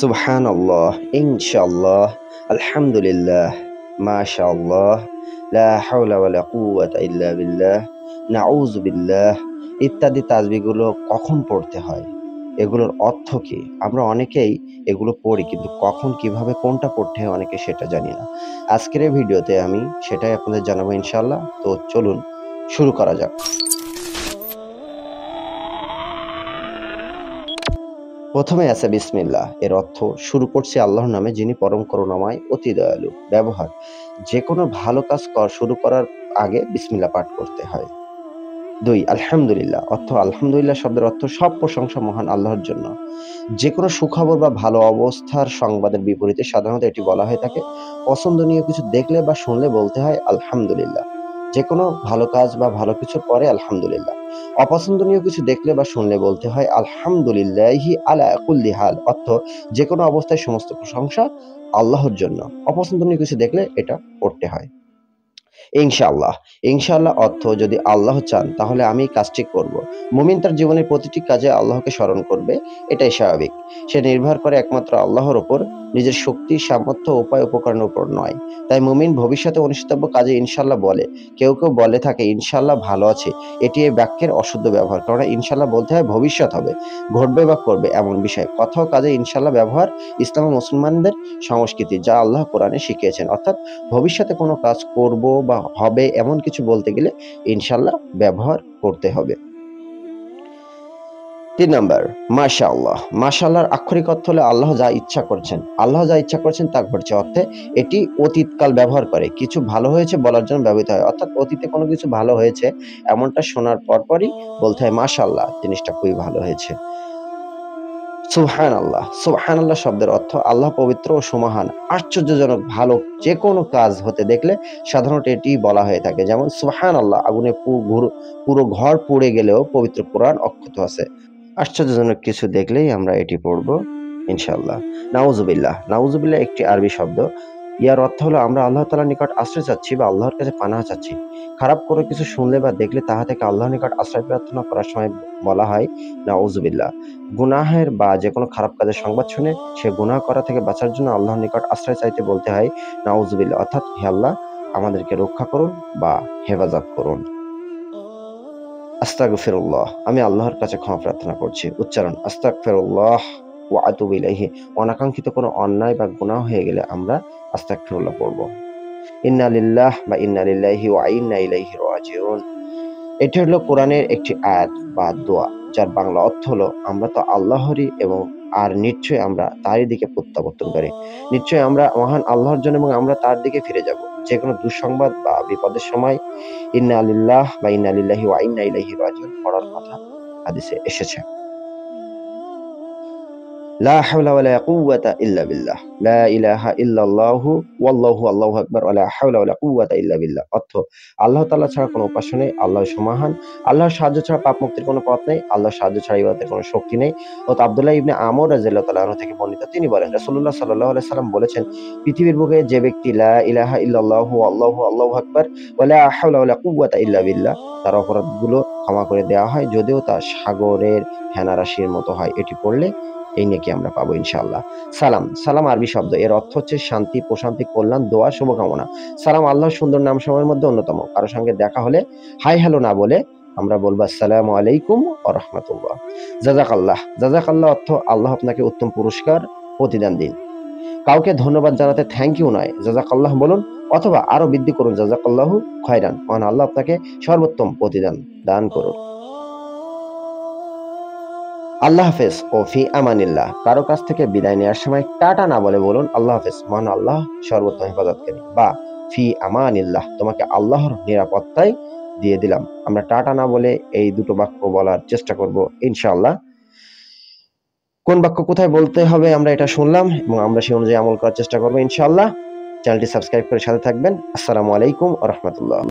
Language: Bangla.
সুবহানাল্লাহ, ইনশাআল্লাহ, আলহামদুলিল্লাহ, মাশাআল্লাহ, লা হাওলা ওয়ালা কুওয়াতা ইল্লা বিল্লাহ, নাউযু বিল্লাহ ইত্যাদি তাসবিহগুলো কখন পড়তে হয়? এগুলোর অর্থ কি? আমরা অনেকেই এগুলো পড়ি, কিন্তু কখন, কিভাবে, কোনটা পড়তে হয় অনেকে সেটা জানি না। আজকের এই ভিডিওতে আমি সেটাই আপনাদের জানাবো ইনশাআল্লাহ। তো চলুন শুরু করা যাক। প্রথমে আছে বিসমিল্লাহ, এর অর্থ শুরু করছি আল্লাহর নামে, যিনি পরম করুণাময়, অতি দয়ালু। ব্যবহার: যে কোনো ভালো কাজ শুরু করার আগে বিসমিল্লাহ পাঠ করতে হয়। 2. আলহামদুলিল্লাহ, অর্থ আলহামদুলিল্লাহ শব্দের অর্থ সব প্রশংসা মহান আল্লাহর জন্য। যে কোনো সুখবর বা ভালো অবস্থার সংবাদের বিপরীতে সাধারণত এটি বলা হয়ে থাকে। পছন্দনীয় কিছু দেখলে বা শুনলে বলতে হয় আলহামদুলিল্লাহ। যে কোনো ভালো কাজ বা ভালো কিছুর পরে আলহামদুলিল্লাহ। অপছন্দনীয় কিছু দেখলে বা শুনলে বলতে হয় আলহামদুলিল্লাহি আলা কুল্লি হাল, অর্থ যে কোনো অবস্থায় সমস্ত প্রশংসা আল্লাহর জন্য। অপছন্দনীয় কিছু দেখলে এটা পড়তে হয়। ইনশাআল্লাহ, ইনশাআল্লাহ অর্থ যদি আল্লাহ চান তাহলে আমি কাজটি করব। মুমিন তার জীবনের প্রতিটি কাজে আল্লাহকে স্মরণ করবে, এটাই স্বাভাবিক। সে নির্ভর করে একমাত্র আল্লাহর উপর, নিজের শক্তি, সামর্থ্য, উপায়, উপকরণের উপর নয়। তাই মুমিন ভবিষ্যতে অনুষ্ঠিতব্য কাজে ইনশাআল্লাহ বলে। কেউ কেউ বলে থাকে ইনশাআল্লাহ ভালো আছে, এটি এই বাক্যের অশুদ্ধ ব্যবহার। কারণ ইনশাআল্লাহ বলতে হয় ভবিষ্যৎ হবে, ঘটবে বা করবে এমন বিষয়। কথা ও কাজে ইনশাআল্লাহ ব্যবহার ইসলাম ও মুসলমানদের সংস্কৃতি, যা আল্লাহ কোরআনে শিখিয়েছেন। অর্থাৎ ভবিষ্যতে কোনো কাজ করব বা হবে এমন কিছু বলতে গেলে ইনশাআল্লাহ ব্যবহার করতে হবে। 3 নাম্বার, মাশাআল্লাহ। মাশাআল্লাহর আক্ষরিক অর্থ হলো আল্লাহ যা ইচ্ছা করছেন। আল্লাহ যা ইচ্ছা করছেন তা ঘটছে, অর্থে এটি অতীতকাল ব্যবহার করে। কিছু ভালো হয়েছে বলার জন্য ব্যবহৃত হয়। অর্থাৎ অতীতে কোনো কিছু ভালো হয়েছে এমনটা শোনার পরপরই বলতে হয় মাশাআল্লাহ, জিনিসটা খুবই ভালো হয়েছে। সুবহানাল্লাহ, সুবহানাল্লাহ শব্দের অর্থ আল্লাহ পবিত্র ও সুমহান, আশ্চর্যজনক ভালো যে কোনো কাজ হতে দেখলে সাধারণত এটি বলা হয়ে থাকে। যেমন সুবহানাল্লাহ, আগুনে পুরো ঘর পুড়ে গেলেও পবিত্র কোরআন অক্ষত আছে। আশ্চর্যজনক কিছু দেখলেই আমরা এটি পড়ব ইনশাআল্লাহ। নাউজুবিল্লাহ, নাউজুবিল্লাহ একটি আরবি শব্দ। ইয়ার অর্থ হলো আমরা আল্লাহ তাআলার নিকট আশ্রয় চাচ্ছি বা আল্লাহর কাছে পানাহ চাচ্ছি। খারাপ কোনো কিছু শুনলে বা দেখলে তাহা থেকে আল্লাহর নিকট আশ্রয় প্রার্থনা করার সময় বলা হয় নাউজুবিল্লাহ। গুনাহের বা যে কোনো খারাপ কাজের সংবাদ শুনে সে গুনাহ করা থেকে বাঁচার জন্য আল্লাহর নিকট আশ্রয় চাইতে বলতে হয় নাউজুবিল্লাহ, অর্থাৎ হে আল্লাহ আমাদেরকে রক্ষা করুন বা হেফাজত করুন। আস্তাগফিরুল্লাহ, আমি আল্লাহর কাছে ক্ষমা প্রার্থনা করছি। উচ্চারণ আস্তাগফিরুল্লাহ ওয়া আতুবু ইলাইহি। অনাকাঙ্ক্ষিত কোনো অন্যায় বা গুনাহ হয়ে গেলে আমরা আস্তাগফিরুল্লাহ পড়ব। ইন্না লিল্লাহ বা ইন্না লিল্লাহি ওয়া ইন্না ইলাইহি রাজিউন। এটি হলো কোরআনের একটি আয়াত বা দোয়া, যার বাংলা অর্থ হলো আমরা তো আল্লাহরই এবং আর নিশ্চয়ই আমরা তারই দিকে প্রত্যাবর্তনকারী। নিশ্চয়ই আমরা মহান আল্লাহর জন্য এবং আমরা তার দিকে ফিরে যাব। যে কোনো দুঃসংবাদ বা বিপদের সময় ইন্না লিল্লাহ বা ইন্না লিল্লাহি ওয়া ইন্না ইলাইহি রাজিউন পড়ার কথা হাদিসে এসেছে। লা হাওলা ওয়ালা কুওয়াতা ইল্লা বিল্লাহ, লা ইলাহা ইল্লাল্লাহু ওয়াল্লাহু আল্লাহু আকবার ওয়া লা হাওলা ওয়ালা কুওয়াতা ইল্লা বিল্লাহ। অর্থ আল্লাহ তাআলা ছাড়া কোনো উপাস্য নেই, আল্লাহ সমাহান। আল্লাহর সাহায্য ছাড়া পাপ মুক্তির কোনো পথ নেই, আল্লাহর সাহায্য ছাড়া ইবাদতের কোনো শক্তি নেই। হযরত আব্দুল্লাহ ইবনে আমর রাদিয়াল্লাহু তাআলা আনহু থেকে বর্ণিত, তিনি বলেন রাসূলুল্লাহ সাল্লাল্লাহু আলাইহি সাল্লাম বলেছেন, পৃথিবীর বুকে যে ব্যক্তি লা ইলাহা ইল্লাল্লাহু আল্লাহু আল্লাহু আকবার ওয়া লা হাওলা ওয়ালা কুওয়াতা ইল্লা বিল্লাহ, তার অপরাধগুলো ক্ষমা করে দেওয়া হয়, যদিও তা সাগরের ফেনা রাশির মতো হয়। এটি পড়লে এই নেকি আমরা পাবো ইনশাআল্লাহ। সালাম, সালাম আরবি শব্দ। এর অর্থ হচ্ছে শান্তি, প্রশান্তি, কল্যাণ, দোয়া, শুভকামনা। সালাম আল্লাহর সুন্দর নামসমূহের মধ্যে অন্যতম। কারো সঙ্গে দেখা হলে হাই হ্যালো না বলে আমরা বলবো আসসালামু আলাইকুম ওয়া রাহমাতুল্লাহ। জাযাকাল্লাহ, জাযাকাল্লাহ অর্থ আল্লাহ আপনাকে উত্তম পুরস্কার প্রতিদান দিন। কাউকে ধন্যবাদ জানাতে থ্যাংক ইউ নয়, জাযাকাল্লাহ বলুন, অথবা আরো বৃদ্ধি করুন জাযাকাল্লাহু খায়রান, মহান আল্লাহ আপনাকে সর্বোত্তম প্রতিদান দান করুন। আল্লাহ হাফেজ ও ফি আমানিল্লাহ, কারো কাছ থেকে বিদায় নেওয়ার সময় টাটা না বলে বলুন আল্লাহ হাফেজ, মহান আল্লাহ সর্বোত্তম হেফাজতকারী, বা ফি আমানিল্লাহ, তোমাকে আল্লাহর নিরাপত্তায় দিয়ে দিলাম। আমরা টাটা না বলে এই দুটো বাক্য বলার চেষ্টা করব ইনশাআল্লাহ। কোন বাক্য কোথায় বলতে হবে আমরা এটা শুনলাম এবং আমরা সেই অনুযায়ী আমল করার চেষ্টা করবো ইনশাআল্লাহ। চ্যানেলটি সাবস্ক্রাইব করে সাথে থাকবেন। আসসালামু আলাইকুম ওয়া রাহমাতুল্লাহ।